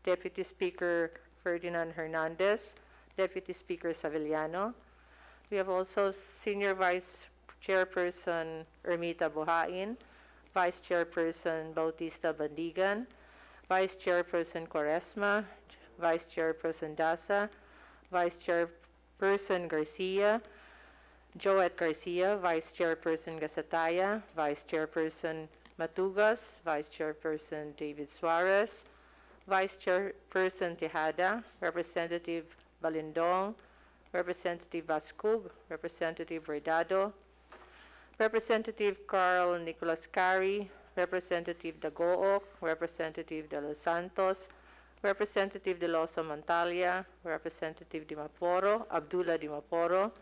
Deputy Speaker Ferdinand Hernandez, Deputy Speaker Savillano. We have also Senior Vice Chairperson Ermita Buhain, Vice Chairperson Bautista Bandigan, Vice Chairperson Quaresma, Vice Chairperson Dasa, Vice Chairperson Garcia, Joette Garcia, Vice Chairperson Gasataya, Vice Chairperson Matugas, Vice Chairperson David Suarez, Vice Chairperson Tejada, Representative Balindong, Representative Bascug, Representative Verdado, Representative Carl Nicolas Cari, Representative Dagook, Representative De Los Santos, Representative De Loso Montalia, Representative Dimaporo, Abdullah Dimaporo,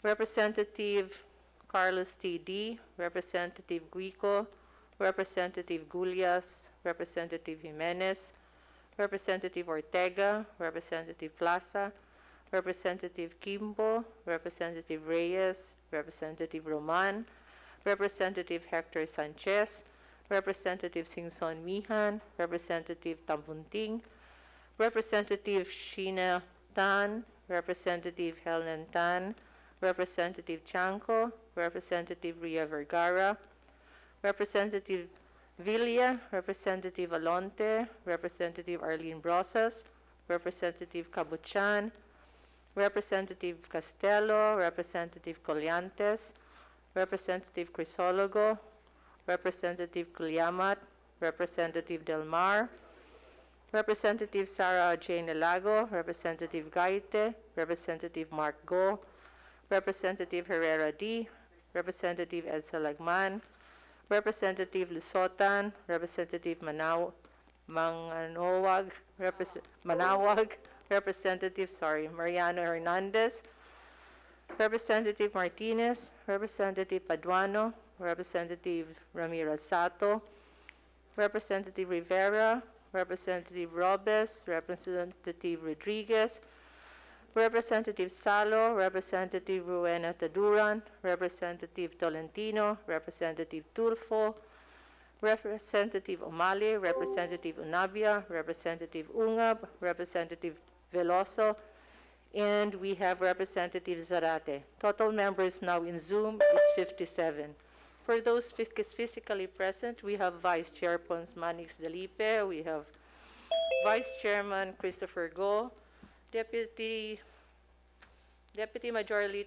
Representative Carlos T.D., Representative Guico, Representative Gulias, Representative Jimenez, Representative Ortega, Representative Plaza, Representative Kimbo, Representative Reyes, Representative Roman, Representative Hector Sanchez, Representative Singson Mihan, Representative Tambunting, Representative Sheena Tan, Representative Helen Tan, Representative Chanco, Representative Ria Vergara, Representative Villa, Representative Alonte, Representative Arlene Brosas, Representative Cabuchan, Representative Castello, Representative Colliantes, Representative Crisologo, Representative Culiamat, Representative Del Mar, Representative Sara Jane Elago, Representative Gaite, Representative Mark Go, Representative Herrera D, Representative Edsa Lagman, Representative Lusotan, Representative Manawag, Representative Mariano Hernandez, Representative Martinez, Representative Paduano, Representative Ramirez Sato, Representative Rivera, Representative Robes, Representative Rodriguez, Representative Salo, Representative Ruena Taduran, Representative Tolentino, Representative Tulfo, Representative Omali, Representative Unabia, Representative Ungab, Representative Veloso, and we have Representative Zarate. Total members now in Zoom is 57. For those physically present, we have Vice Chairperson Manix Delipe, we have Vice Chairman Christopher Go, Deputy Majority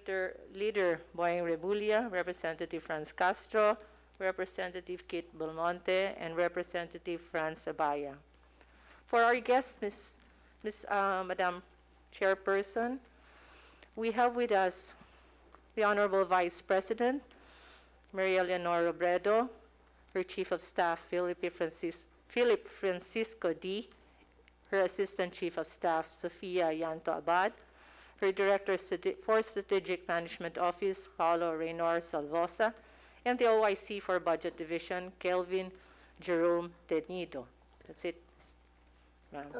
Leader Boying Rebulia, Representative Franz Castro, Representative Kit Belmonte, and Representative Franz Abaya. For our guest, Madam Chairperson, we have with us the Honorable Vice President, Maria Leonor Robredo, her Chief of Staff, Philip Francisco D., her Assistant Chief of Staff, Sofia Yanto Abad, her Director for Strategic Management Office, Paulo Reynor Salvosa, and the OIC for Budget Division, Kelvin Jerome Tenido. That's it.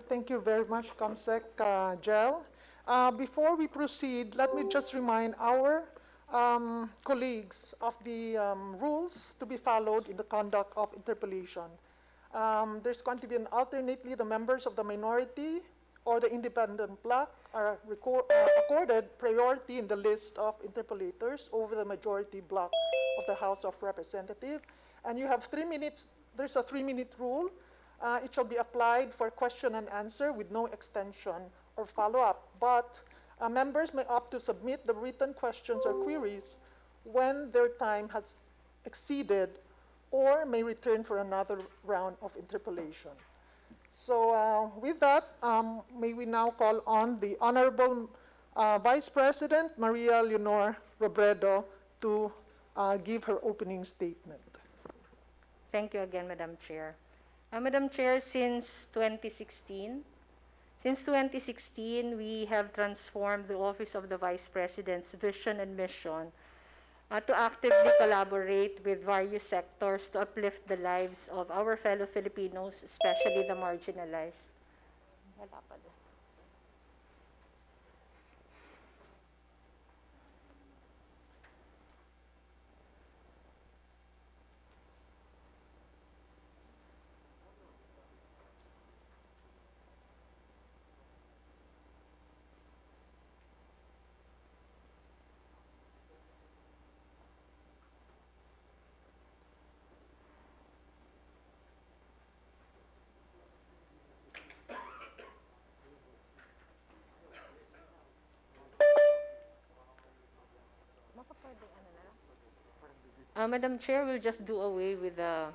Thank you very much, Comsec Jel. Before we proceed, let me just remind our colleagues of the rules to be followed in the conduct of interpellation. There's going to be alternately the members of the minority or the independent bloc are accorded priority in the list of interpellators over the majority bloc of the House of Representatives. And you have 3 minutes. There's a 3-minute rule. It shall be applied for question and answer with no extension or follow-up. But members may opt to submit the written questions or queries when their time has exceeded or may return for another round of interpellation. So with that, may we now call on the Honorable Vice President, Maria Leonor Robredo, to give her opening statement. Thank you again, Madam Chair. Madam Chair, since 2016, we have transformed the Office of the Vice President's vision and mission to actively collaborate with various sectors to uplift the lives of our fellow Filipinos, especially the marginalized. Wala pa din. Madam Chair, we'll just do away with the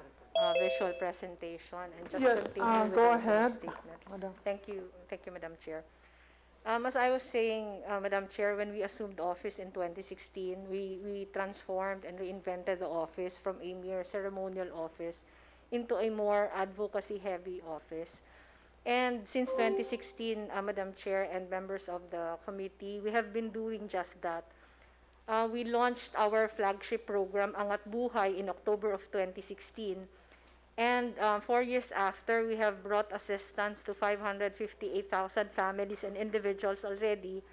visual presentation and just Yes, continue with go the ahead, statement. Madam. Thank you, Madam Chair. As I was saying, Madam Chair, when we assumed office in 2016, we transformed and reinvented the office from a mere ceremonial office into a more advocacy-heavy office. And since 2016, Madam Chair and members of the committee, we have been doing just that. We launched our flagship program, Angat Buhay, in October of 2016. And 4 years after, we have brought assistance to 558,000 families and individuals already.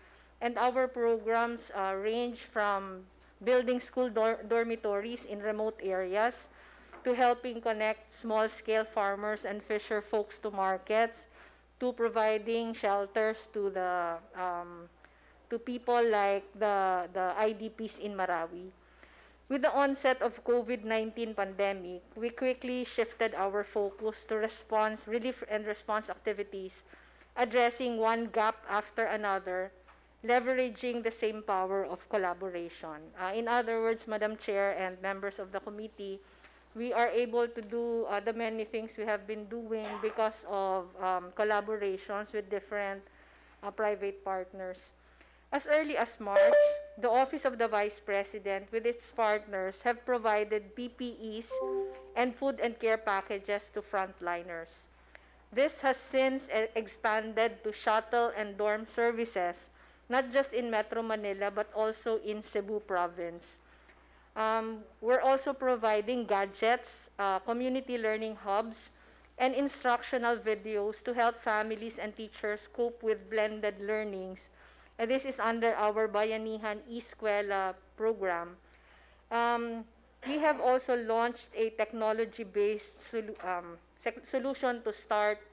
And our programs range from building school dormitories in remote areas to helping connect small-scale farmers and fisher folks to markets, to providing shelters to the to people like the IDPs in Marawi. With the onset of COVID-19 pandemic, we quickly shifted our focus to relief and response activities, addressing one gap after another, leveraging the same power of collaboration. In other words, Madam Chair and members of the committee, we are able to do the many things we have been doing because of collaborations with different private partners. As early as March, the Office of the Vice President with its partners have provided PPEs and food and care packages to frontliners. This has since expanded to shuttle and dorm services, not just in Metro Manila but also in Cebu province. We're also providing gadgets, community learning hubs, and instructional videos to help families and teachers cope with blended learnings. And this is under our Bayanihan Eskwela program. We have also launched a technology-based solution to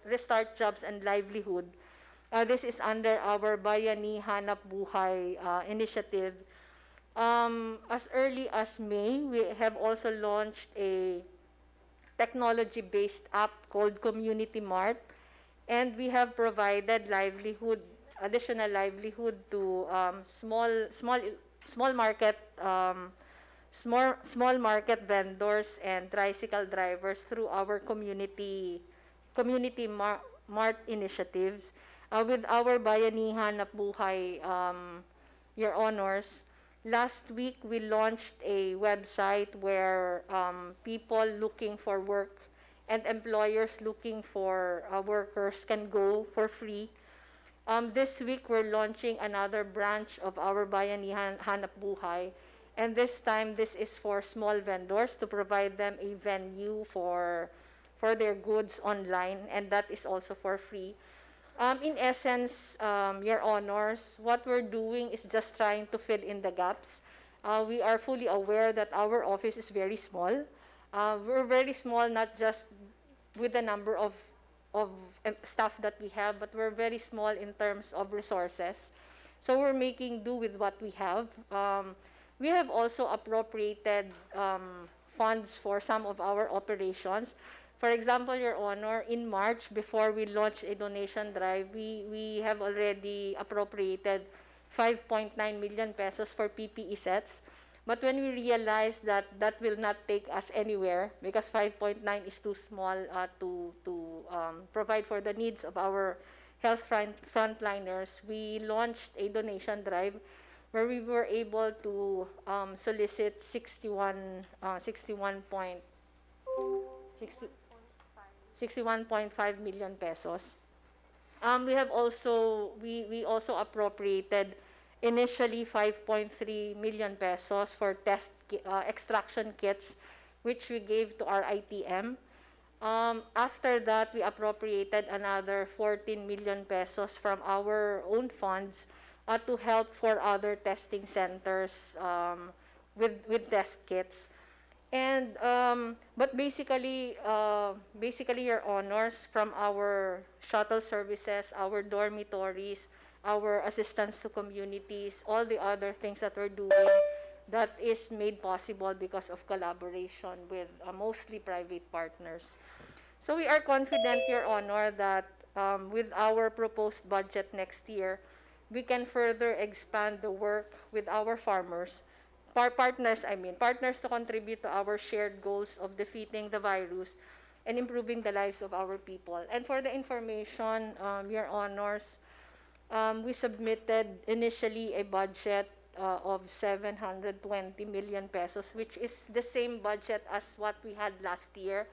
restart jobs and livelihood. This is under our Bayani Hanap Buhay initiative. As early as May, we have also launched a technology-based app called Community Mart, and we have provided additional livelihood to small market small market vendors and tricycle drivers through our community mart initiatives. With our Bayanihan at Buhay, Your Honors, last week we launched a website where people looking for work and employers looking for workers can go for free. This week, we're launching another branch of our Bayanihan Hanap Buhay. And this time, this is for small vendors to provide them a venue for their goods online, and that is also for free. In essence, Your Honors, what we're doing is just trying to fill in the gaps. We are fully aware that our office is very small. We're very small, not just with the number of staff that we have, but we're very small in terms of resources. So we're making do with what we have. We have also appropriated funds for some of our operations. For example, Your Honor, in March, before we launched a donation drive, we have already appropriated 5.9 million pesos for PPE sets. But when we realized that that will not take us anywhere because 5.9 is too small to provide for the needs of our health frontliners, we launched a donation drive where we were able to solicit 61.5 million pesos. We also appropriated initially 5.3 million pesos for extraction kits, which we gave to our ITM. After that, we appropriated another 14 million pesos from our own funds to help for other testing centers with test kits. And but basically, Your Honors, from our shuttle services, our dormitories, our assistance to communities, all the other things that we're doing, that is made possible because of collaboration with mostly private partners. So we are confident, Your Honor, that with our proposed budget next year, we can further expand the work with our farmers partners to contribute to our shared goals of defeating the virus and improving the lives of our people. And for the information, Your Honors, we submitted initially a budget of 720 million pesos, which is the same budget as what we had last year.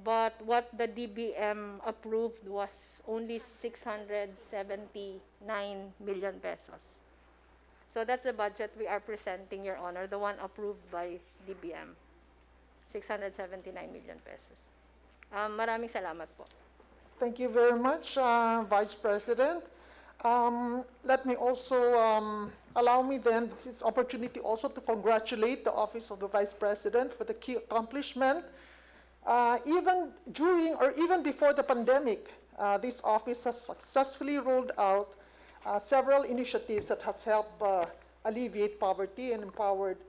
But what the DBM approved was only 679 million pesos. So that's the budget we are presenting, Your Honor, the one approved by DBM, 679 million pesos. Maraming salamat po. Thank you very much, Vice President. Let me also allow me then this opportunity also to congratulate the Office of the Vice President for the key accomplishment. Even during or even before the pandemic, this office has successfully rolled out several initiatives that has helped alleviate poverty and empowered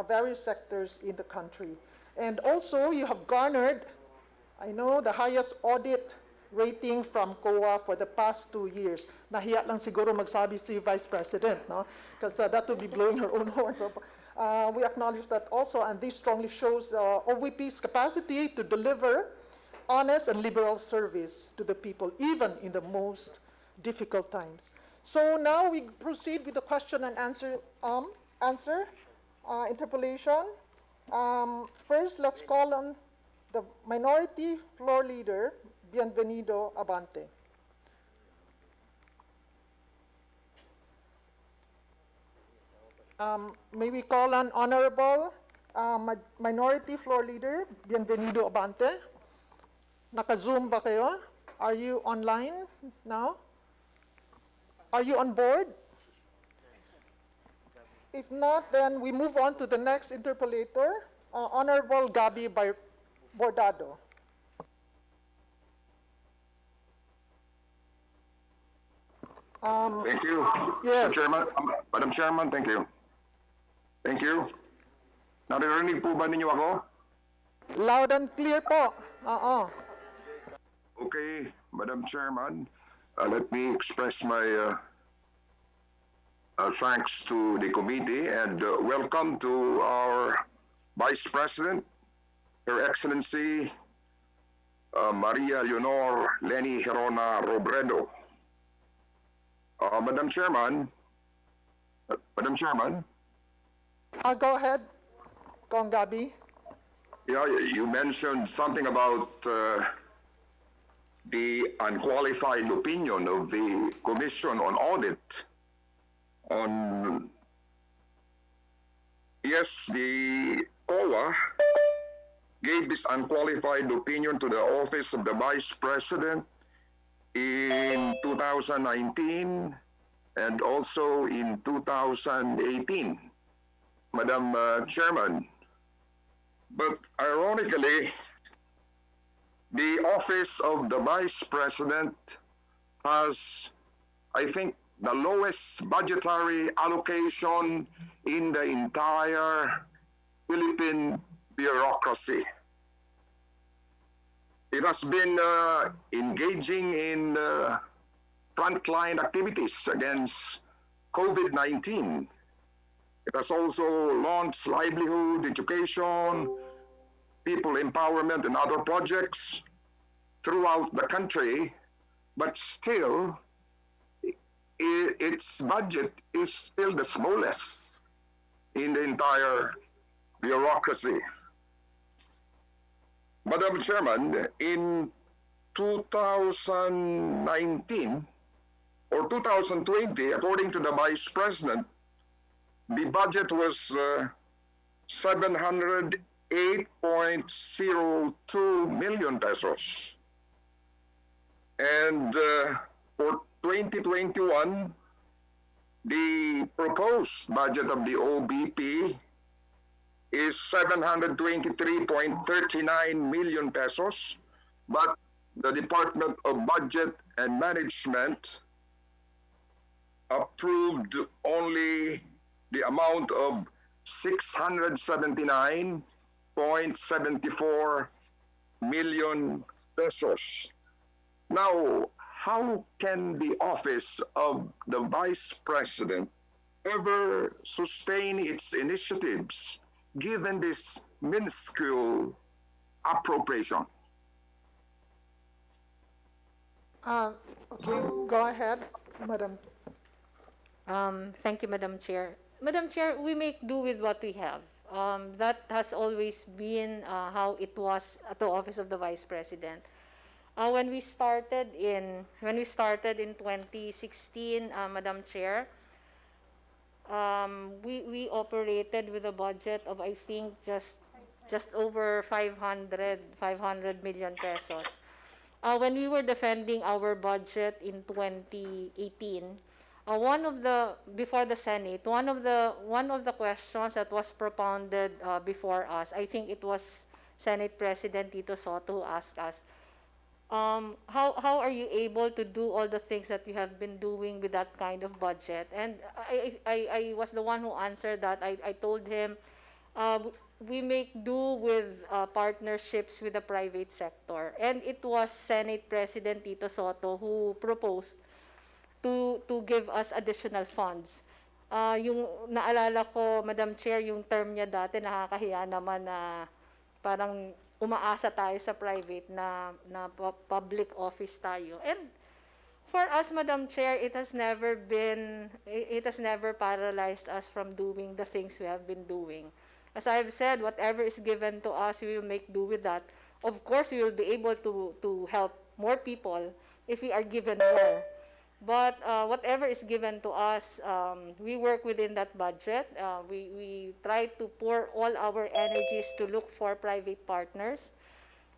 various sectors in the country. And also, you have garnered, I know, the highest audit rating from COA for the past 2 years. Nahiya lang siguro magsabi si Vice President, no? Because that would be blowing her own horn. So, we acknowledge that also, and this strongly shows OVP's capacity to deliver honest and liberal service to the people, even in the most difficult times. So now we proceed with the question and answer interpellation. First, let's call on the Minority Floor Leader, Bienvenido Abante. May we call on Honorable Minority Floor Leader, Bienvenido Abante. Naka-Zoom ba kayo? Are you online now? Are you on board? If not, then we move on to the next interpellator, Honorable Gabi Bordado. Thank you, yes. Mr. Chairman. Madam Chairman, thank you. Thank you. Naririnig po ba ninyo ako? Loud and clear po. Okay, Madam Chairman, let me express my thanks to the committee and welcome to our Vice President, Her Excellency Maria Leonor Leni Herona Robredo. Madam Chairman, Go ahead, Kong Gabi. yeah, you mentioned something about the unqualified opinion of the Commission on Audit on, yes, the COA gave this unqualified opinion to the Office of the Vice President in 2019 and also in 2018, Madam Chairman. But ironically, the Office of the Vice President has, I think, the lowest budgetary allocation in the entire Philippine bureaucracy. It has been engaging in frontline activities against COVID-19. It has also launched livelihood, education, people empowerment, and other projects throughout the country, but still, its budget is still the smallest in the entire bureaucracy. Madam Chairman, in 2019 or 2020, according to the Vice President, the budget was 708.02 million pesos. And for 2021, the proposed budget of the OVP is 723.39 million pesos, but the Department of Budget and Management approved only the amount of 679.74 million pesos. Now, how can the Office of the Vice President ever sustain its initiatives given this minuscule appropriation? Okay, go ahead, Madam. Thank you, Madam Chair. Madam Chair, we make do with what we have. That has always been how it was at the Office of the Vice President. When we started in 2016, Madam Chair, we operated with a budget of, I think, just over 500 million pesos. When we were defending our budget in 2018, before the Senate, one of the questions that was propounded before us, I think it was Senate President Tito Soto who asked us, how are you able to do all the things that you have been doing with that kind of budget? And I was the one who answered that. I told him, we make do with partnerships with the private sector. And it was Senate President Tito Soto who proposed to give us additional funds. Yung naalala ko, Madam Chair, yung term niya dati, nakakahiya naman na parang umaasa tayo sa private na public office tayo. And for us, Madam Chair, it has never paralyzed us from doing the things we have been doing. As I have said, whatever is given to us, we will make do with that. Of course, we will be able to help more people if we are given more. But whatever is given to us, we work within that budget. We try to pour all our energies to look for private partners.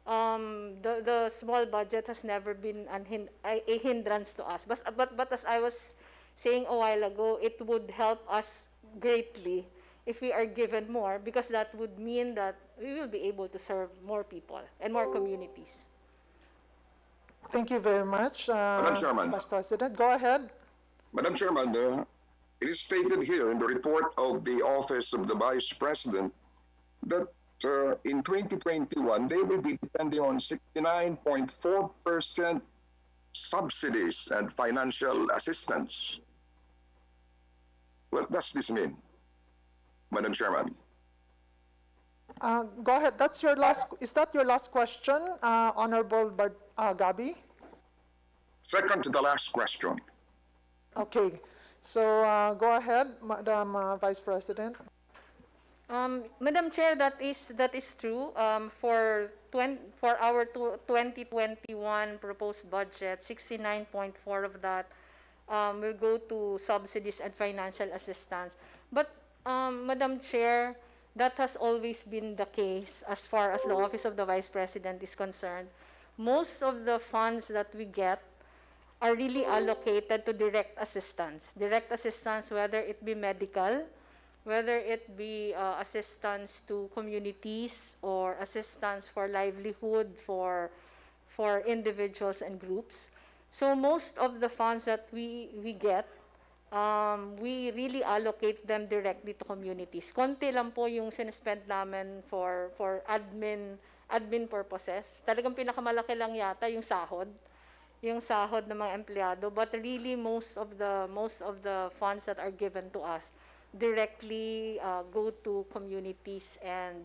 The small budget has never been a hindrance to us. But as I was saying a while ago, it would help us greatly if we are given more, because that would mean that we will be able to serve more people and more communities. Thank you very much, Madam Chairman. Vice President. Go ahead. Madam Chairman, it is stated here in the report of the Office of the Vice President that in 2021, they will be depending on 69.4% subsidies and financial assistance. What does this mean, Madam Chairman? Go ahead. Is that your last question, Honorable Gabi? Second to the last question. Okay. So go ahead, Madam Vice President. Madam Chair, that is true. For our 2021 proposed budget, 69.4 of that will go to subsidies and financial assistance. But Madam Chair, that has always been the case as far as the Office of the Vice President is concerned. Most of the funds that we get are really allocated to direct assistance. Direct assistance, whether it be medical, whether it be assistance to communities or assistance for livelihood for individuals and groups. So most of the funds that we get, we really allocate them directly to communities. Konti lang po yung sinespend namin for admin purposes. Talagang pinakamalaki lang yata yung sahod ng mga empleyado. But really, most of the funds that are given to us directly go to communities and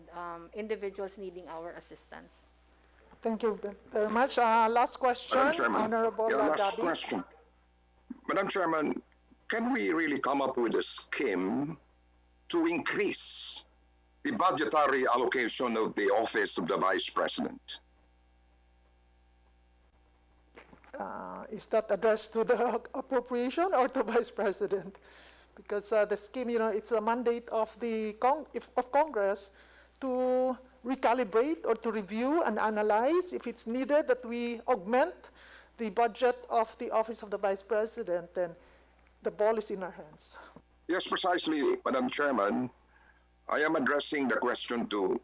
individuals needing our assistance. Thank you very much. Last question, Madam Chairman. Honorable Last Gabi. question. Madam Chairman, can we really come up with a scheme to increase the budgetary allocation of the Office of the Vice President? Is that addressed to the appropriation or to Vice President? Because the scheme, it's a mandate of Congress to recalibrate or to review and analyze if it's needed that we augment the budget of the Office of the Vice President, then the ball is in our hands. Yes, precisely, Madam Chairman. I am addressing the question to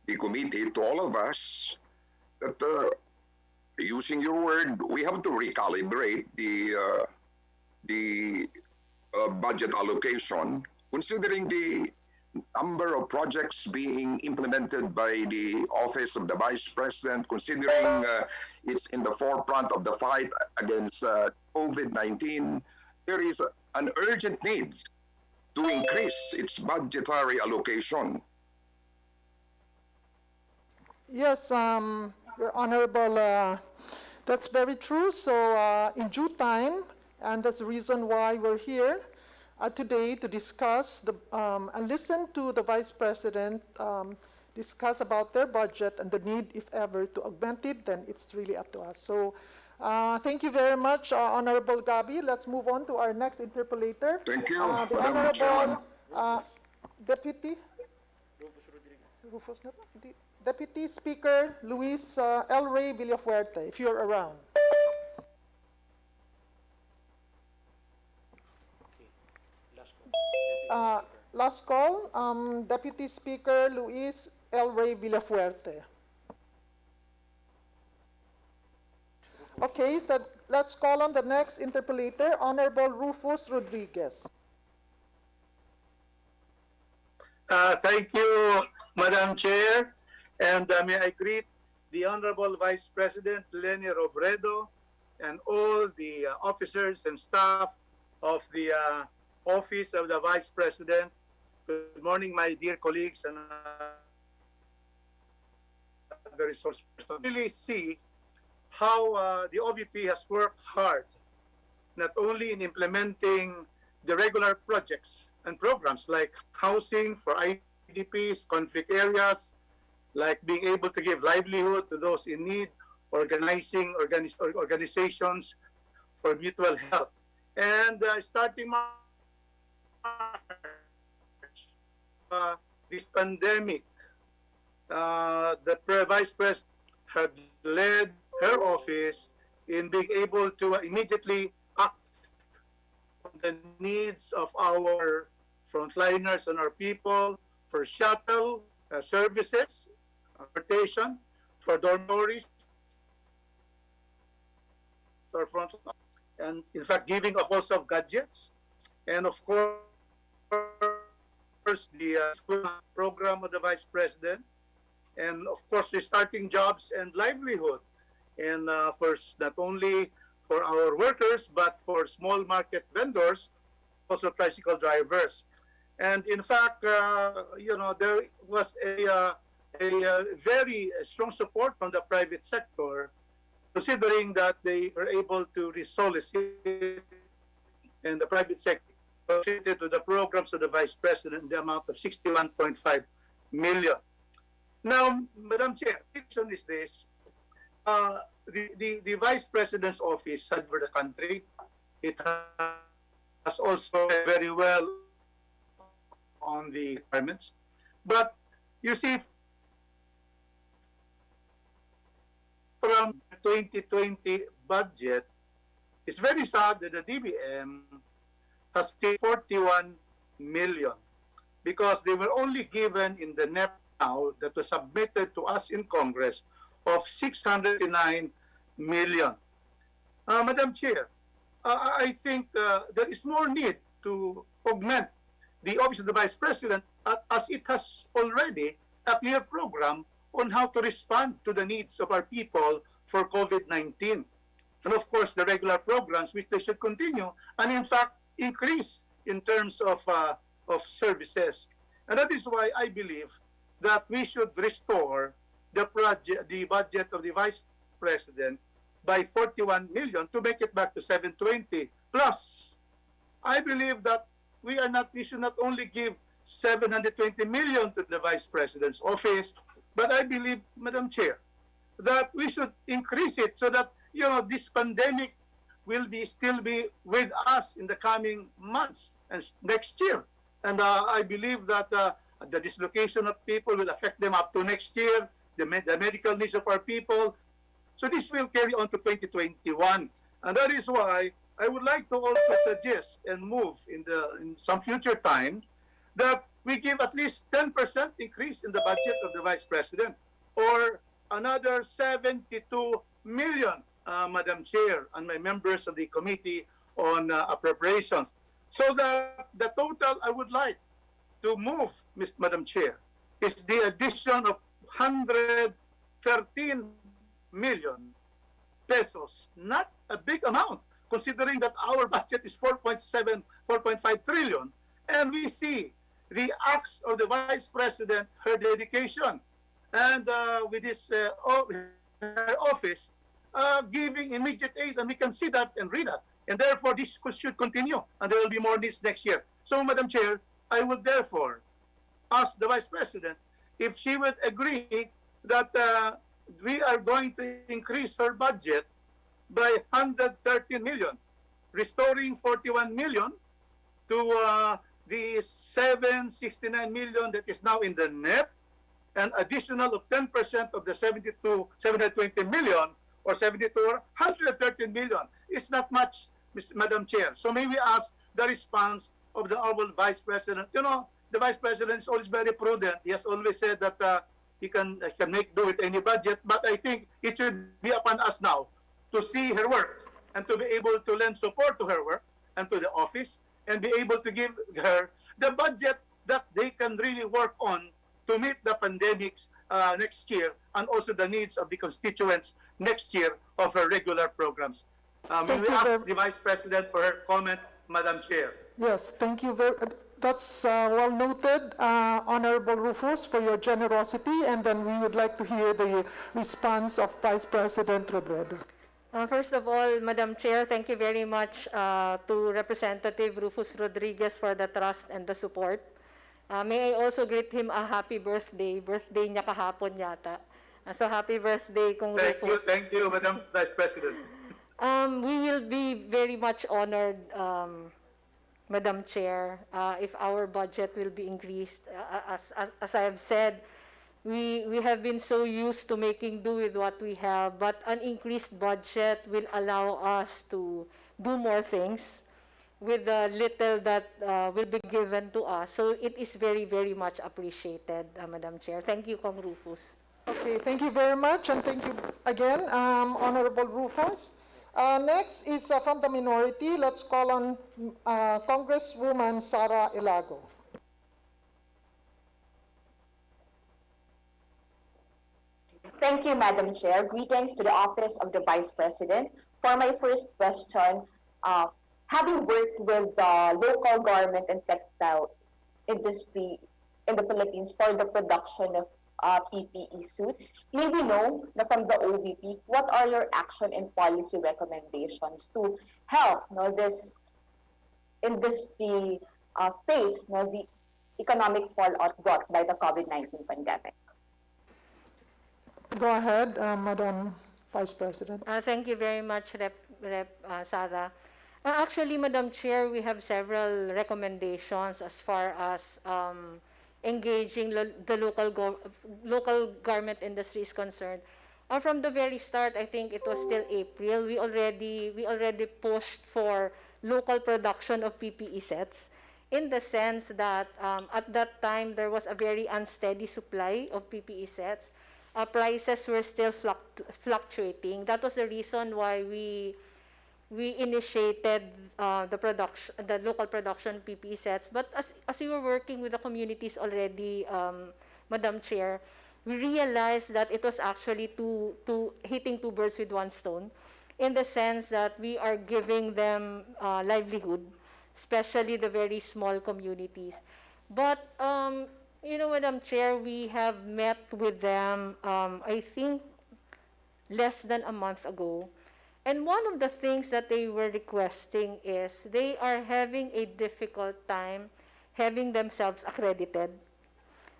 the committee, to all of us, that using your word, we have to recalibrate the budget allocation, considering the number of projects being implemented by the Office of the Vice President, considering it's in the forefront of the fight against COVID-19, there is an urgent need to increase its budgetary allocation. Yes, Your Honorable, that's very true. So in due time, and that's the reason why we're here today to discuss and listen to the Vice President discuss about their budget and the need, if ever, to augment it, then it's really up to us. So thank you very much, Honorable Gabi. Let's move on to our next interpolator. Thank you, The Madam Chairman. Honorable Deputy Rufus, Deputy Speaker Luis L. Ray Villafuerte, if you're around. Last call, Deputy Speaker Luis L. Ray Villafuerte. Okay, so let's call on the next interpolator, Honorable Rufus Rodriguez. Thank you, Madam Chair, and may I greet the Honorable Vice President Lenny Robredo and all the officers and staff of the Office of the Vice President. Good morning, my dear colleagues and the resource person. Really see how the OVP has worked hard, not only in implementing the regular projects and programs like housing for IDPs, conflict areas, like being able to give livelihood to those in need, organizing organizations for mutual help. And starting March, this pandemic, the Vice President had led her office in being able to immediately act on the needs of our frontliners and our people for shuttle services, transportation, for dormitories, for front, and in fact giving of also of gadgets, and of course the school program of the Vice President, and of course restarting jobs and livelihood, and first not only for our workers but for small market vendors, also tricycle drivers. And in fact, there was a very strong support from the private sector, considering that they were able to resolicit, and the private sector contributed to the programs of the Vice President in the amount of 61.5 million. Now, Madam Chair, the question is this. The Vice President's office had for the country. It has also very well on the requirements. But you see, from 2020 budget, it's very sad that the DBM has 41 million because they were only given in the NEP now that was submitted to us in Congress of 609 million. Madam Chair, I think there is more need to augment the Office of the Vice President as it has already a clear program on how to respond to the needs of our people for COVID-19. And of course, the regular programs which they should continue and in fact increase in terms of services. And that is why I believe that we should restore the budget of the Vice President by 41 million to make it back to 720. Plus, I believe that we should not only give 720 million to the Vice President's office, but I believe, Madam Chair, that we should increase it so that, this pandemic will still be with us in the coming months and next year. And I believe that the dislocation of people will affect them up to next year, the medical needs of our people. So this will carry on to 2021. And that is why I would like to also suggest and move in some future time that we give at least 10% increase in the budget of the Vice President or another 72 million, Madam Chair, and my members of the Committee on Appropriations. So that the total I would like to move, Madam Chair, is the addition of 113 million pesos. Not a big amount, considering that our budget is 4.5 trillion. And we see the acts of the Vice President, her dedication, and with her office giving immediate aid, and we can see that and read that. And therefore, this should continue, and there will be more needs next year. So, Madam Chair, I would therefore ask the Vice President if she would agree that we are going to increase her budget by 113 million, restoring 41 million to the 769 million that is now in the NEP, an additional of 10% of the 720 million, or 72, 113 million. It's not much, Madam Chair. So may we ask the response of the Honorable Vice President? You know, the Vice President is always very prudent. He has always said that he can make do with any budget, but I think it should be upon us now to see her work and to be able to lend support to her work and to the office and be able to give her the budget that they can really work on to meet the pandemics next year and also the needs of the constituents next year of her regular programs. May we ask the Vice President for her comment, Madam Chair? Yes, thank you that's well noted, Honorable Rufus, for your generosity, and then we would like to hear the response of Vice President Robredo. First of all, Madam Chair, thank you very much to Representative Rufus Rodriguez for the trust and the support. May I also greet him a happy birthday. Birthday niya kahapon yata. So happy birthday, Kong Rufus. Thank you, Madam Vice President. We will be very much honored, Madam Chair, if our budget will be increased. As I have said, we have been so used to making do with what we have, but an increased budget will allow us to do more things with the little that will be given to us. So it is very, very much appreciated, Madam Chair. Thank you, Kong Rufus. Okay, thank you very much, and thank you again, Honorable Rufus. Next is from the minority. Let's call on Congresswoman Sara Ilago. Thank you, Madam Chair. Greetings to the Office of the Vice President. For my first question, having worked with the local garment and textile industry in the Philippines for the production of PPE suits, may we know from the OVP, what are your action and policy recommendations to help this industry face the economic fallout brought by the COVID-19 pandemic? Go ahead, Madam Vice President. Thank you very much, Rep. Sara. Actually, Madam Chair, we have several recommendations as far as engaging the local garment industry is concerned. From the very start, I think it was still April, we already pushed for local production of PPE sets, in the sense that at that time there was a very unsteady supply of PPE sets. Prices were still fluctuating. That was the reason why we initiated the local production PPE sets. But as we were working with the communities already, Madam Chair, we realized that it was actually hitting two birds with one stone, in the sense that we are giving them livelihood, especially the very small communities. But Madam Chair, we have met with them, I think, less than a month ago. And one of the things that they were requesting is they are having a difficult time having themselves accredited.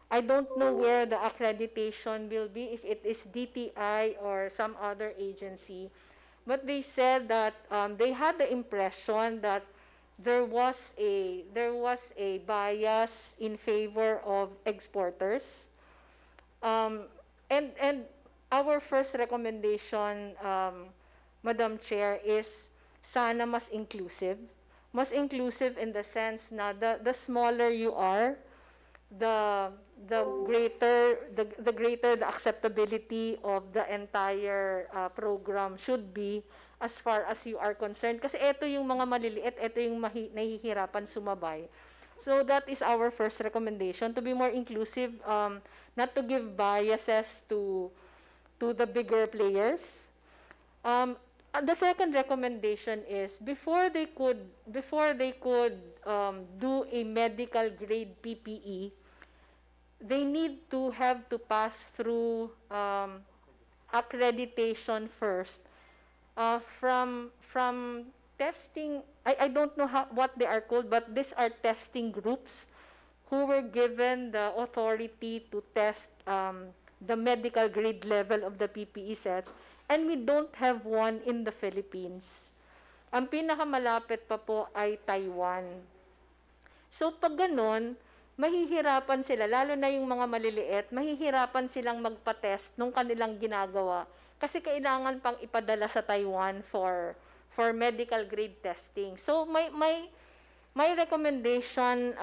I don't know where the accreditation will be, if it is DTI or some other agency. But they said that they had the impression that there was a bias in favor of exporters, and our first recommendation, Madam Chair, is sana mas inclusive in the sense na the smaller you are, the greater the acceptability of the entire program should be, as far as you are concerned. Kasi ito yung mga maliliit, ito yung nahihirapan sumabay. So that is our first recommendation, to be more inclusive, not to give biases to the bigger players. the second recommendation is before they could do a medical grade PPE, they need to have to pass through accreditation first from testing. I don't know what they are called, but these are testing groups who were given the authority to test the medical grade level of the PPE sets, and we don't have one in the Philippines. Ang pinakamalapit pa po ay Taiwan. So pag ganon, mahihirapan sila, lalo na yung mga maliliit, mahihirapan silang magpa-test nung kanilang ginagawa kasi kailangan pang ipadala sa Taiwan for medical grade testing. So my recommendation,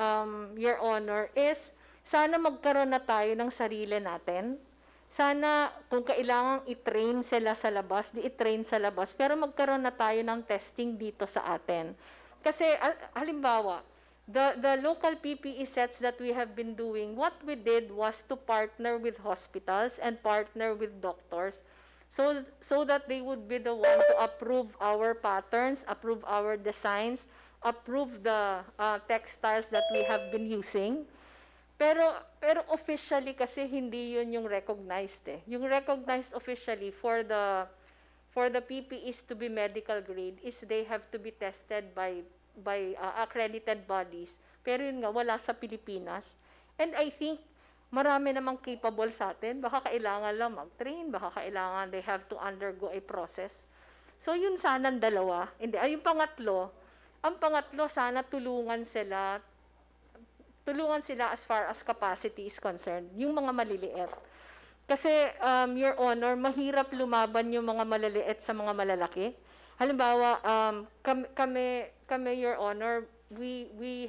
Your Honor, is sana magkaroon na tayo ng sarili natin. Sana kung kailangang i-train sila sa labas, i-train sa labas, pero magkaroon na tayo ng testing dito sa atin. Kasi halimbawa, the local PPE sets that we have been doing, what we did was to partner with hospitals and partner with doctors so that they would be the one to approve our patterns, approve our designs, approve the textiles that we have been using. Pero officially kasi hindi yun yung recognized eh. Yung recognized officially for the PPEs to be medical grade is they have to be tested by accredited bodies. Pero yun nga, wala sa Pilipinas. And I think marami namang capable sa atin. Baka kailangan lang mag-train, baka kailangan they have to undergo a process. So yun sana ang dalawa. Hindi, ay yung pangatlo, ang pangatlo sana tulungan sila as far as capacity is concerned, yung mga maliliit. Kasi, Your Honor, mahirap lumaban yung mga maliliit sa mga malalaki. Halimbawa, kami, Your Honor, we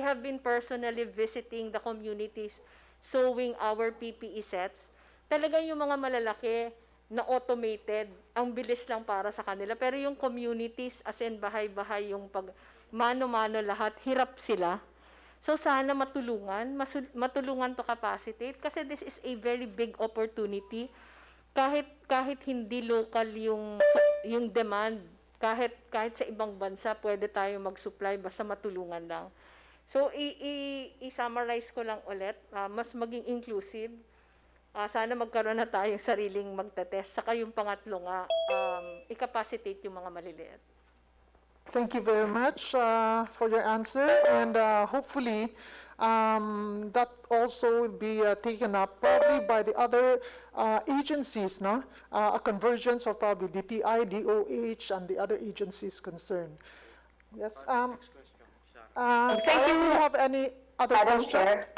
have been personally visiting the communities, sewing our PPE sets. Talaga yung mga malalaki na automated, ang bilis lang para sa kanila. Pero yung communities, as in bahay-bahay, yung pag mano-mano lahat, hirap sila. So sana matulungan to capacitate kasi this is a very big opportunity. Kahit hindi local yung demand, kahit sa ibang bansa pwede tayo mag-supply basta matulungan lang. So i-summarize ko lang ulit, mas maging inclusive. Sana magkaroon na tayong sariling magte-test. Saka yung pangatlo nga, i-capacitate yung mga maliliit. Thank you very much for your answer, and hopefully that also will be taken up probably by the other agencies, no? A convergence of probably DTI, DOH, and the other agencies concerned. Yes. Thank you. Do you have any other Madam question? Chair.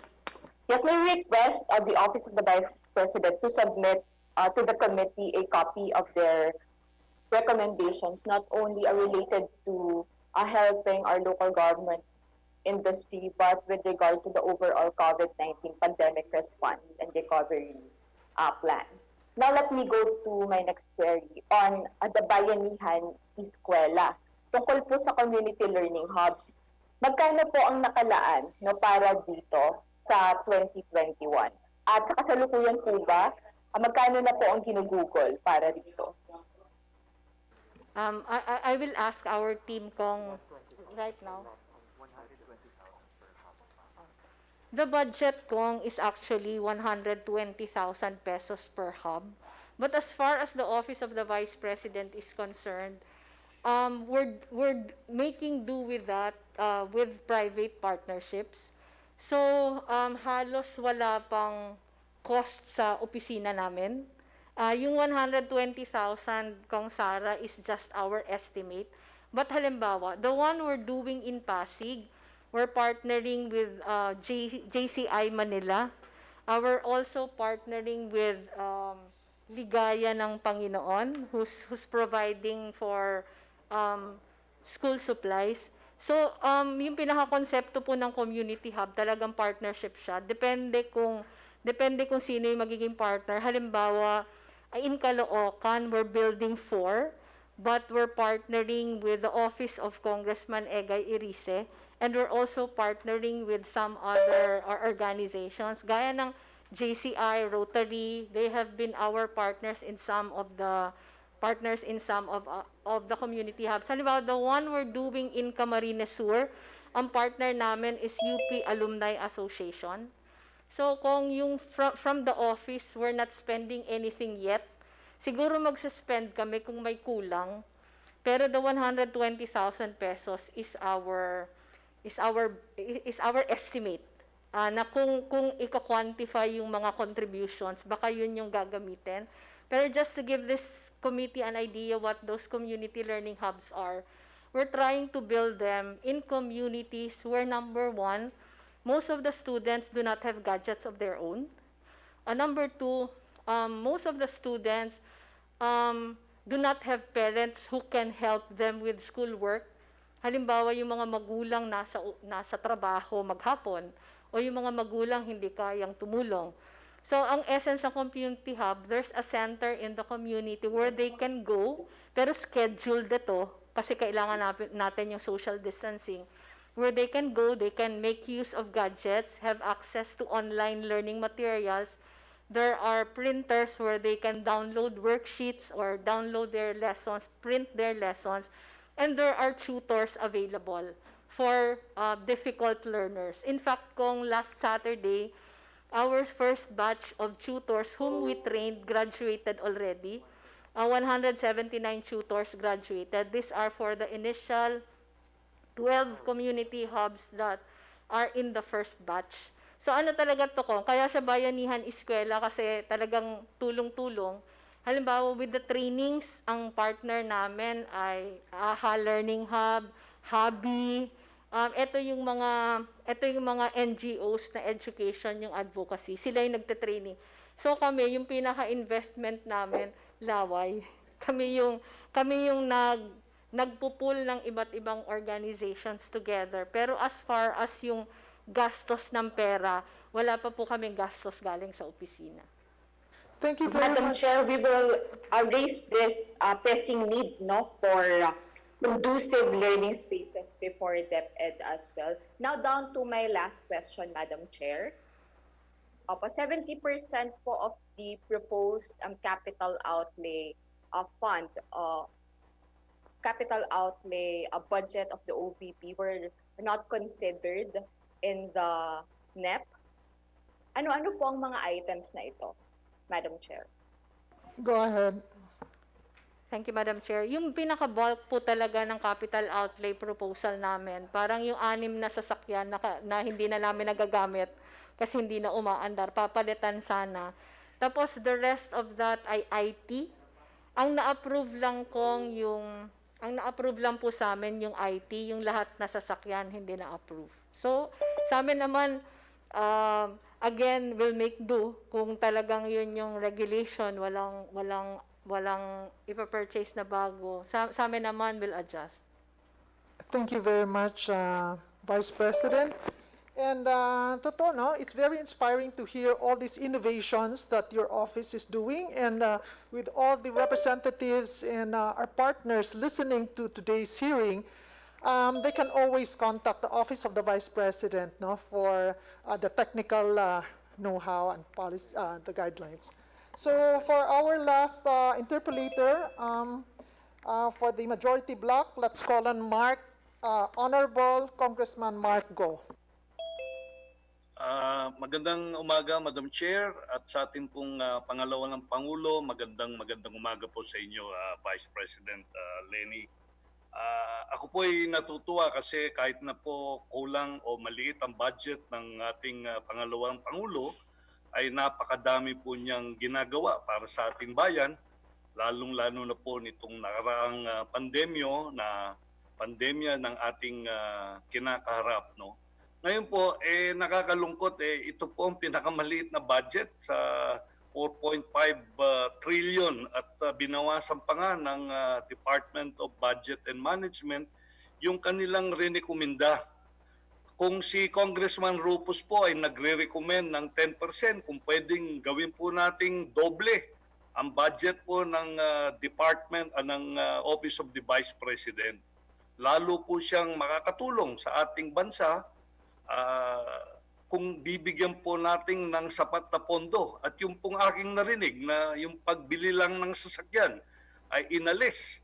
Yes, may request of the Office of the Vice President to submit to the committee a copy of their recommendations, not only are related to helping our local government industry, but with regard to the overall COVID-19 pandemic response and recovery plans. Now let me go to my next query on the Bayanihan Eskwela. Tungkol po sa community learning hubs, magkano po ang nakalaan no, para dito sa 2021? At sa kasalukuyan po ba, magkano na po ang ginugugol para dito? I will ask our team kung right now. The budget kong is actually 120,000 pesos per hub. But as far as the Office of the Vice President is concerned, we're making do with that with private partnerships. So, halos wala pang cost sa opisina namin. Yung 120,000 kong Sara is just our estimate. But halimbawa, the one we're doing in Pasig, we're partnering with JCI Manila. We're also partnering with Ligaya ng Panginoon, who's providing for school supplies. So, yung pinaka-konsepto po ng community hub, talagang partnership siya. Depende kung sino yung magiging partner. Halimbawa, in Caloocan, we're building 4, but we're partnering with the Office of Congressman Egay Irice, and we're also partnering with some other organizations, gaya ng JCI, Rotary. They have been our partners in some of the partners in some of the community hubs. Halimbawa, the one we're doing in Camarines Sur, ang partner namin is UP Alumni Association. So, kung yung from the office, we're not spending anything yet, siguro mag-suspend kami kung may kulang. Pero the 120,000 pesos is our estimate. Na kung i-quantify yung mga contributions, baka yun yung gagamitin. Pero just to give this committee an idea what those community learning hubs are, we're trying to build them in communities where, number one, most of the students do not have gadgets of their own. Number two, most of the students do not have parents who can help them with schoolwork. Halimbawa, yung mga magulang nasa trabaho maghapon o yung mga magulang hindi kayang tumulong. So, ang essence ng community hub, there's a center in the community where they can go, pero scheduled ito kasi kailangan natin yung social distancing. Where they can go, they can make use of gadgets, have access to online learning materials. There are printers where they can download worksheets or download their lessons, print their lessons, and there are tutors available for difficult learners. In fact, kung last Saturday, our first batch of tutors whom we trained graduated already. 179 tutors graduated. These are for the initial 12 community hubs that are in the first batch. So ano talaga to ko? Kaya siya Bayanihan Eskwela kasi talagang tulong-tulong. Halimbawa, with the trainings, ang partner namin ay AHA Learning Hub, Hobby. Ito yung mga NGOs na education, yung advocacy. Sila yung nagte-training. So kami, yung pinaka-investment namin, Laway. Kami yung nagpupul ng iba't ibang organizations together. Pero as far as yung gastos ng pera, wala pa po kaming gastos galing sa opisina. Thank you very Madam much. Chair, we will raise this pressing need for conducive learning spaces before DepEd as well. Now down to my last question, Madam Chair. 70% po of the proposed capital outlay fund, capital outlay budget of the OVP were not considered in the NEP. Ano-ano po ang mga items na ito, Madam Chair? Go ahead. Thank you, Madam Chair. Yung pinaka-bulk po talaga ng capital outlay proposal namin, parang yung 6 na sasakyan na hindi na namin nagagamit kasi hindi na umaandar, papalitan sana. Tapos the rest of that ay IT. Ang na-approve lang po sa amin yung IT, yung lahat na sasakyan hindi na-approve. So, sa amin naman, again, we'll make do kung talagang yun yung regulation, walang ipapurchase na bago. Sa amin naman, we'll adjust. Thank you very much, Vice President. And totoo, no? It's very inspiring to hear all these innovations that your office is doing, and with all the representatives and our partners listening to today's hearing, they can always contact the Office of the Vice President, no, for the technical know-how and policy, the guidelines. So for our last interpolator, for the majority block, let's call on Honorable Congressman Mark Go. Magandang umaga, Madam Chair, at sa ating pong pangalawa ng Pangulo, magandang umaga po sa inyo, Vice President Lenny. Ako po ay natutuwa kasi kahit na po kulang o maliit ang budget ng ating pangalawang Pangulo, ay napakadami po niyang ginagawa para sa ating bayan, lalong-lalo na po nitong nakaraang pandemya ng ating kinakaharap, no? Ngayon po, nakakalungkot, ito po ang pinakamaliit na budget sa 4.5 trillion at binawasan pa nga ng Department of Budget and Management yung kanilang rekomenda. Kung si Congressman Rufus po ay nagre-recommend ng 10%, kung pwedeng gawin po nating doble ang budget po ng Office of the Vice President. Lalo po siyang makakatulong sa ating bansa kung bibigyan po natin ng sapat na pondo. At yung pong aking narinig na yung pagbili lang ng sasakyan ay inalis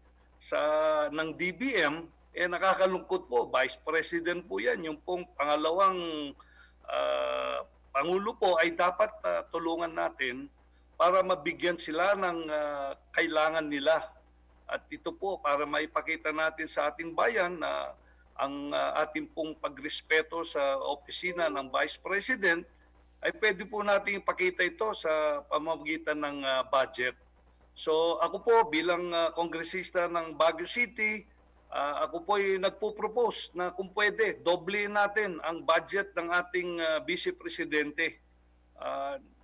ng DBM, nakakalungkot po. Vice President po yan. Yung pong pangalawang Pangulo po ay dapat tulungan natin para mabigyan sila ng kailangan nila. At ito po para maipakita natin sa ating bayan na ang ating pong pagrespeto sa opisina ng Vice President ay pwede po natin ipakita ito sa pamamagitan ng budget. So ako po bilang kongresista ng Baguio City, ako po ay nagpo-propose na kung pwede, doblein natin ang budget ng ating Vice Presidente.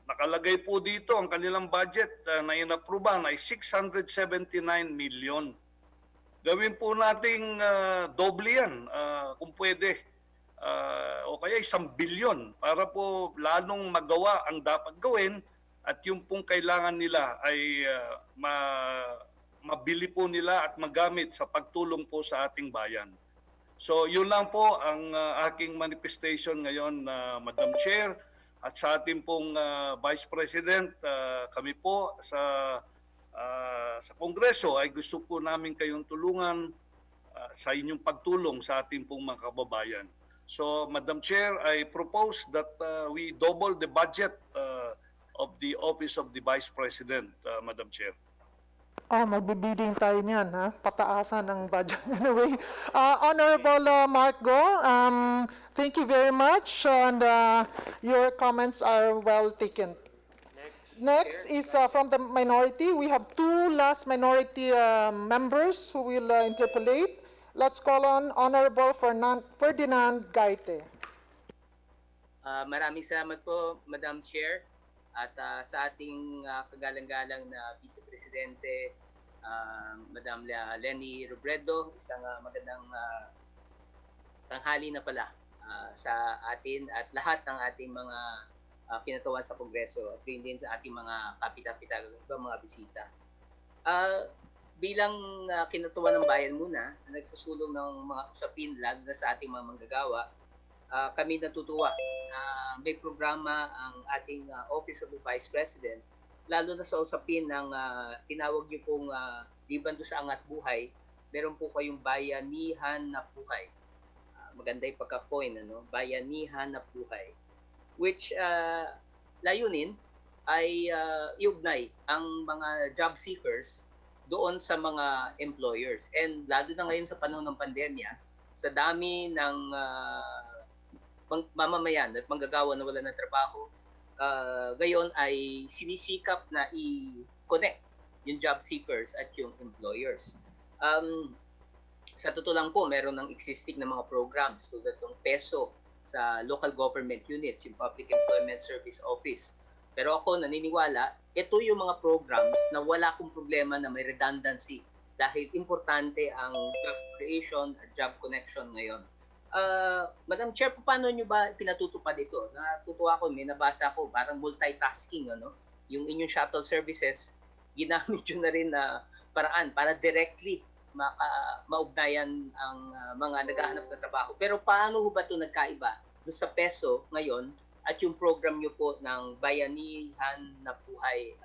Nakalagay po dito ang kanilang budget na inaprubahan ay 679 million. Gawin po nating doble yan kung pwede. O kaya 1 bilyon para po lalong magawa ang dapat gawin at yung pong kailangan nila ay mabili po nila at magamit sa pagtulong po sa ating bayan. So yun lang po ang aking manifestation ngayon, Madam Chair, at sa ating pong Vice President. Kami po sa Kongreso ay gusto po namin kayong tulungan sa inyong pagtulong sa ating pong mga kababayan. So Madam Chair, I propose that we double the budget of the Office of the Vice President, Madam Chair. Magbibidding tayo niyan, ha? Pataasan ang budget. Anyway, Honorable Mark Go, thank you very much, and your comments are well taken. Next is from the minority. We have two last minority members who will interpolate. Let's call on Honorable Ferdinand Gaite. Maraming salamat po, Madam Chair. At sa ating kagalang-galang na Vice Presidente, Madam Leni Robredo, isang magandang tanghali na pala sa atin at lahat ng ating mga kinatawan sa Kongreso at din sa ating mga kapital-kapital, mga bisita. Bilang kinatuwa ng bayan muna, nagsusulong ng mga usapin lalo na sa ating mga manggagawa, kami natutuwa na may programa ang ating Office of the Vice President, lalo na sa usapin ng tinawag niyo pong liban doon sa angat buhay, meron po kayong bayanihan na buhay. Maganda yung pagka-coin, bayanihan na buhay. Which layunin ay iugnay ang mga job seekers doon sa mga employers. And lalo na ngayon sa panahon ng pandemya, sa dami ng mamamayan at manggagawa na wala ng trabaho, gayon ay sinisikap na i-connect yung job seekers at yung employers. Sa totoo lang po, meron ng existing na mga programs tulad ng PESO sa local government units, yung Public Employment Service Office. Pero ako naniniwala, ito yung mga programs na wala akong problema na may redundancy dahil importante ang job creation at job connection ngayon. Madam Chair, paano nyo ba pinatutupad ito? Natutuwa ko, may nabasa ko, parang multitasking, yung inyong shuttle services, ginamit nyo na rin na paraan para directly maugnayan ang mga naghahanap ng trabaho. Pero paano ba ito nagkaiba doon sa PESO ngayon at yung program nyo po ng Bayanihan na Buhay,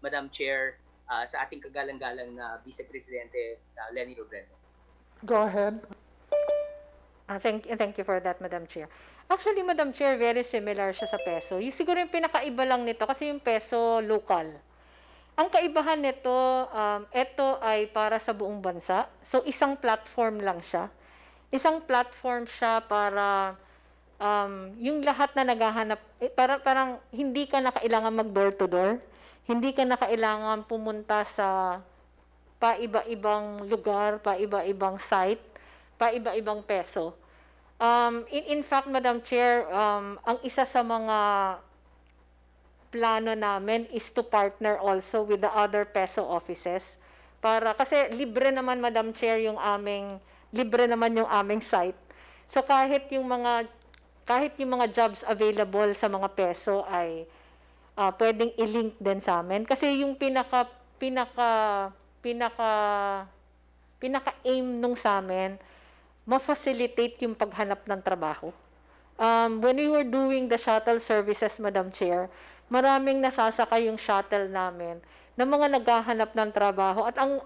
Madam Chair, sa ating kagalang-galang na Vice Presidente Leni Robredo? Go ahead. Thank you for that, Madam Chair. Actually, Madam Chair, very similar siya sa PESO. Siguro yung pinakaiba lang nito kasi yung PESO local. Ang kaibahan nito, ito ay para sa buong bansa. So, isang platform lang siya. Isang platform siya para yung lahat na naghahanap, parang hindi ka na kailangan mag-door to door. Hindi ka na kailangan pumunta sa paiba-ibang lugar, paiba-ibang site, paiba-ibang peso. In fact, Madam Chair, ang isa sa mga plano namin is to partner also with the other peso offices kasi libre naman, Madam Chair, libre naman yung aming site. So kahit yung mga jobs available sa mga peso ay pwedeng i-link din sa amin kasi yung pinaka-aim nung sa amin, ma-facilitate yung paghanap ng trabaho. When we were doing the shuttle services, Madam Chair, maraming nasasakay yung shuttle namin ng mga naghahanap ng trabaho. At ang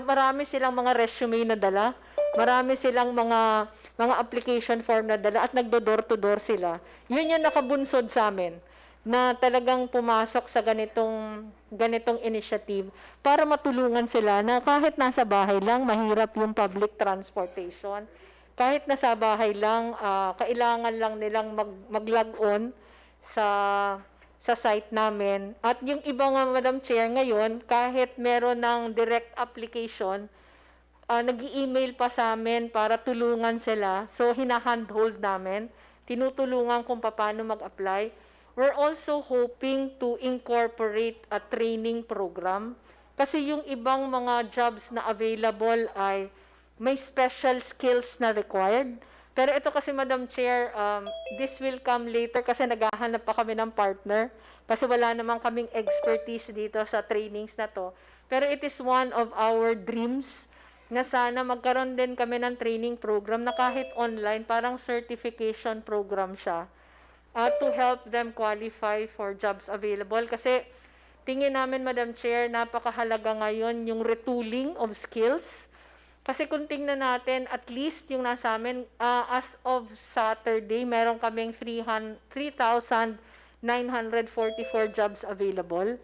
marami silang mga resume na dala, marami silang mga application form na dala at nagdo-door to door sila. Yun yung nakabunsod sa amin na talagang pumasok sa ganitong initiative para matulungan sila na kahit nasa bahay lang, mahirap yung public transportation. Kahit nasa bahay lang, kailangan lang nilang mag-log on sa site namin. At yung iba nga, Madam Chair, ngayon, kahit meron ng direct application, nag-i-email pa sa amin para tulungan sila. So, hina-handhold namin. Tinutulungan kung paano mag-apply. We're also hoping to incorporate a training program. Kasi yung ibang mga jobs na available ay may special skills na required. Pero ito kasi, Madam Chair, this will come later kasi naghahanap pa kami ng partner. Kasi wala naman kaming expertise dito sa trainings na to. Pero it is one of our dreams na sana magkaroon din kami ng training program na kahit online, parang certification program siya. To help them qualify for jobs available. Kasi tingin namin, Madam Chair, napakahalaga ngayon yung retooling of skills. Kasi kung tingnan natin, at least yung nasa amin, as of Saturday, meron kaming 3,944 jobs available.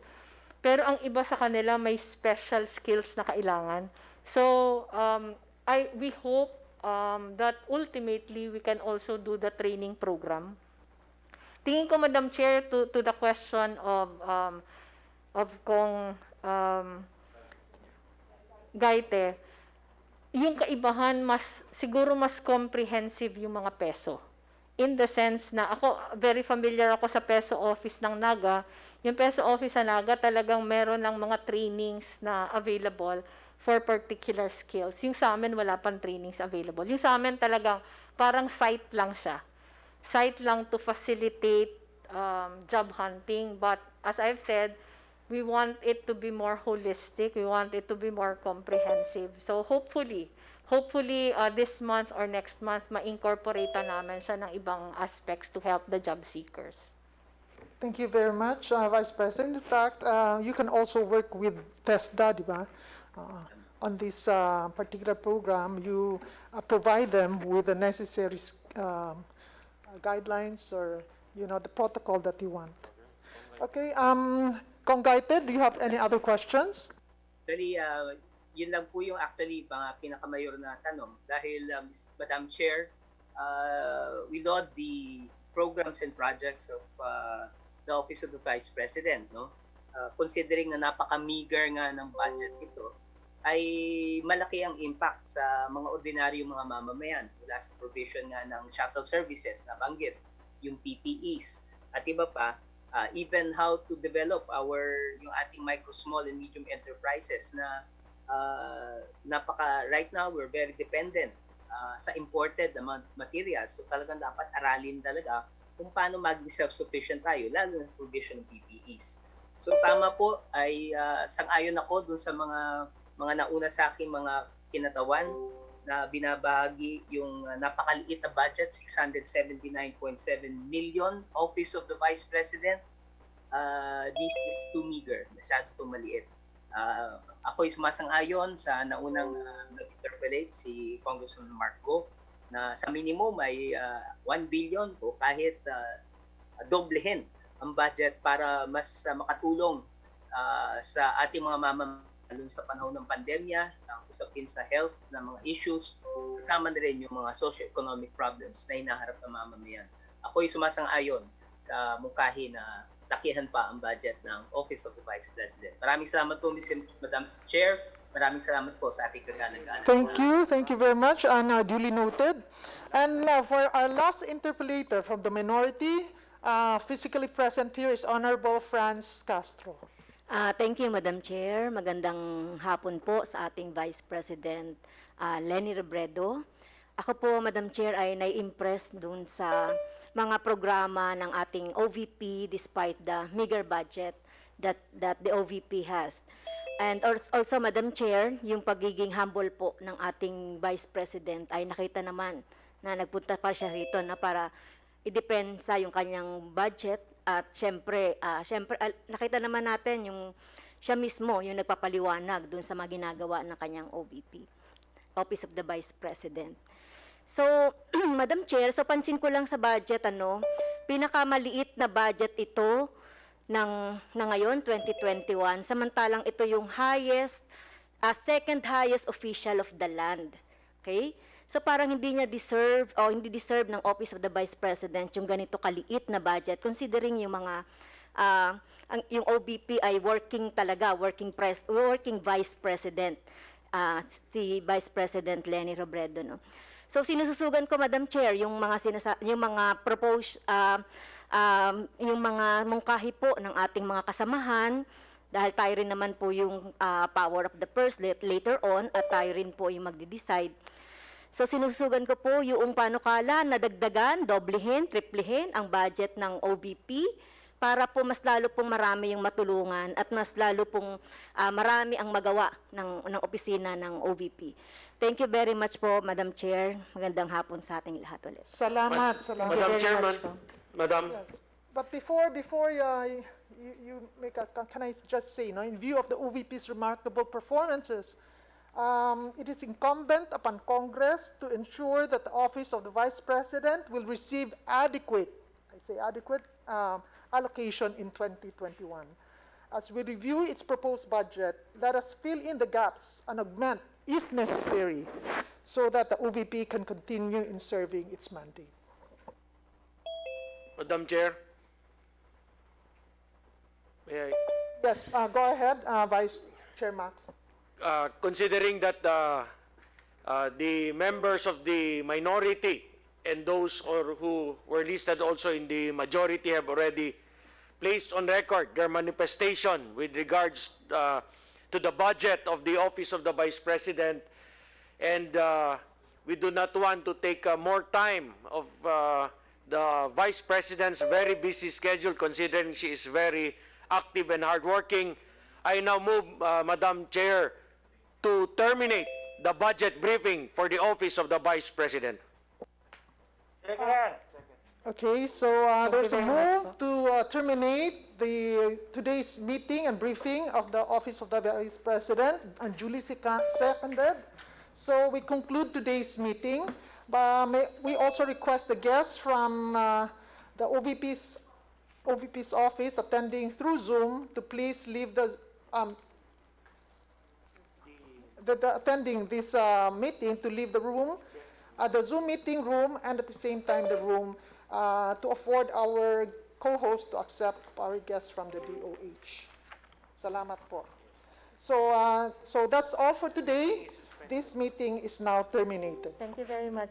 Pero ang iba sa kanila may special skills na kailangan. So, we hope that ultimately we can also do the training program. Tingin ko, Madam Chair, to the question of Kong Gaite, yung kaibahan, siguro mas comprehensive yung mga peso. In the sense na ako, very familiar ako sa peso office ng Naga. Yung peso office ng Naga talagang meron ng mga trainings na available for particular skills. Yung sa amin, wala pang trainings available. Yung sa amin talagang parang site lang siya. Site lang to facilitate job hunting. But as I've said, we want it to be more holistic. We want it to be more comprehensive. So hopefully this month or next month, ma-incorporate namin siya ng ibang aspects to help the job seekers. Thank you very much, Vice President. In fact, you can also work with TESDA, di ba? On this particular program, you provide them with the necessary guidelines or, the protocol that you want. Okay, Kong Gaite, do you have any other questions? Actually, yun lang po yung actually mga pinakamayor na tanong. Dahil, Madam Chair, we laud the programs and projects of the Office of the Vice President, no? Considering na napaka-meager nga ng budget ito, ay malaki ang impact sa mga ordinaryong mga mamamayan mula sa provision nga ng shuttle services na banggit, yung PPEs, at iba pa, even how to develop yung ating micro, small, and medium enterprises na right now, we're very dependent sa imported na materials. So talagang dapat aralin talaga kung paano maging self-sufficient tayo, lalo na provision ng PPEs. So tama po, ay sang-ayon ako dun sa mga nauna sa aking mga kinatawan na binabahagi yung napakaliit na budget, 679.7 million, Office of the Vice President. This is too meager, masyado itong maliit. Ako'y sumasang-ayon sa naunang nag-interpellate si Congressman Marco na sa minimum ay 1 billion o kahit doblehin ang budget para mas makatulong sa ating mga mamamayan sa panahon ng pandemya, ang usapin sa health ng mga issues, kasama na rin yung mga socio-economic problems na hinaharap ng mamamayan. Ako'y sumasang-ayon sa mungkahi na takihan pa ang budget ng Office of the Vice President. Maraming salamat po, Madam Chair. Maraming salamat po sa ating kagana-gana. Thank you very much, and duly noted. And for our last interpellator from the minority, physically present here is Honorable Franz Castro. Thank you, Madam Chair. Magandang hapon po sa ating Vice President Leni Robredo. Ako po, Madam Chair, ay nai-impress dun sa mga programa ng ating OVP despite the meager budget that the OVP has. And also, Madam Chair, yung pagiging humble po ng ating Vice President ay nakita naman na nagpunta pa siya rito na para i-depensa yung kanyang budget. At syempre, nakita naman natin yung siya mismo yung nagpapaliwanag dun sa mga ginagawa ng kanyang OVP, Office of the Vice President. So, Madam Chair, sa pansin ko lang sa budget, pinakamaliit na budget ito na ngayon, 2021, samantalang ito yung second highest official of the land. Okay? So parang hindi niya deserve o hindi deserve ng Office of the Vice President yung ganito kaliit na budget considering yung mga yung OVP ay working Vice President, si Vice President Leni Robredo, no. So sinususugan ko, Madam Chair, yung mga proposed yung mga mungkahi po ng ating mga kasamahan, dahil tayo rin naman po yung power of the purse later on, at tayo rin po yung magde-decide. So sinusugan ko po yung panukala na dagdagan, doblehin, triplehin ang budget ng OVP para po mas lalo pong marami yung matulungan at mas lalo pong marami ang magawa ng opisina ng OVP. Thank you very much po, Madam Chair. Magandang hapon sa ating lahat ulit. Salamat. Madam Chairman, Madam. Yes. But before you make can I just say, in view of the OVP's remarkable performances, it is incumbent upon Congress to ensure that the Office of the Vice President will receive adequate allocation in 2021. As we review its proposed budget, let us fill in the gaps and augment, if necessary, so that the OVP can continue in serving its mandate. Madam Chair. May I? Yes, go ahead, Vice Chair Max. Considering that the members of the minority and those who were listed also in the majority have already placed on record their manifestation with regards to the budget of the Office of the Vice President, and we do not want to take more time of the Vice President's very busy schedule, considering she is very active and hardworking. I now move, Madam Chair, to terminate the budget briefing for the Office of the Vice President. Okay, so there's a move to terminate today's meeting and briefing of the Office of the Vice President, and duly seconded. So we conclude today's meeting. We also request the guests from the OVP's office attending through Zoom to please leave the attending this meeting to leave the room, the Zoom meeting room, and at the same time the room to afford our co-host to accept our guests from the DOH. Salamat po. So that's all for today. This meeting is now terminated. Thank you very much.